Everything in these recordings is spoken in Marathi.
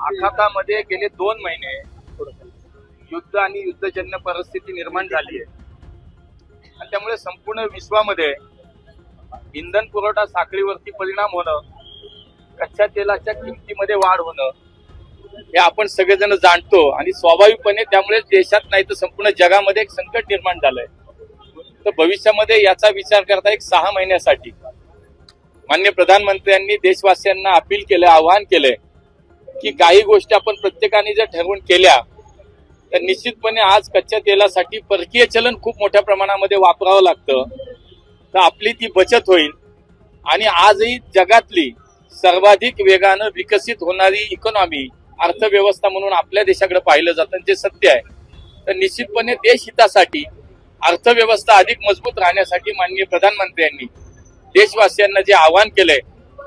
आखातामध्ये गेले 2 महिने युद्ध आणि युद्धजन्य परिस्थिती निर्माण झाली आहे आणि त्यामुळे संपूर्ण विश्वामध्ये इंधन पुरवठा साखळीवरती परिणाम होणं, कच्च्या तेलाच्या किमतीमध्ये वाढ होणं हे आपण सगळेजण जाणतो आणि स्वाभाविकपणे त्यामुळे देशात नाही तर संपूर्ण जगामध्ये एक संकट निर्माण झालंय. तर भविष्यामध्ये याचा विचार करता एक 6 महिन्यासाठी माननीय प्रधानमंत्र्यांनी देशवासियांना अपील केलं, आवाहन केलंय की काही गोष्टी आपण प्रत्येकाने जर ठरवून केल्या तर निश्चितपणे आज कच्च्या तेलासाठी परकीय चलन खूप मोठ्या प्रमाणामध्ये वापरावं लागतं, तर आपली ती बचत होईल आणि आजही जगातली सर्वाधिक वेगानं विकसित होणारी इकॉनॉमी अर्थव्यवस्था म्हणून आपल्या देशाकडे पाहिलं जातं, जे सत्य आहे. तर निश्चितपणे देश हितासाठी अर्थव्यवस्था अधिक मजबूत राहण्यासाठी माननीय प्रधानमंत्र्यांनी देशवासियांना जे आवाहन केलंय,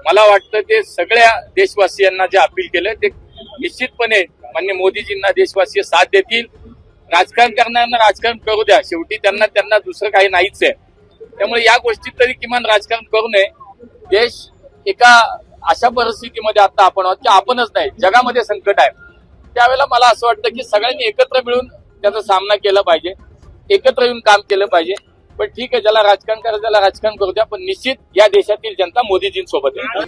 मला वाटतं ते सगळ्या देशवासियांना जे अपील केलंय ते निश्चितपणे माननीय मोदीजींना देशवासी साथ देतील. राजकारण करणाऱ्यांना राजकारण करू द्या, शेवटी त्यांना दुसरं काही नाहीच आहे. त्यामुळे या गोष्टीत तरी किमान राजकारण करू नये. देश एका अशा परिस्थितीमध्ये आता आपण आहोत की आपणच नाही जगामध्ये संकट आहे. त्यावेळेला मला असं वाटतं की सगळ्यांनी एकत्र मिळून त्याचा सामना केला पाहिजे, एकत्र येऊन काम केलं पाहिजे. पण ठीक आहे, ज्याला राजकारण करायचं त्याला राजकारण करू द्या, पण निश्चित या देशातील जनता मोदीजींसोबत आहे.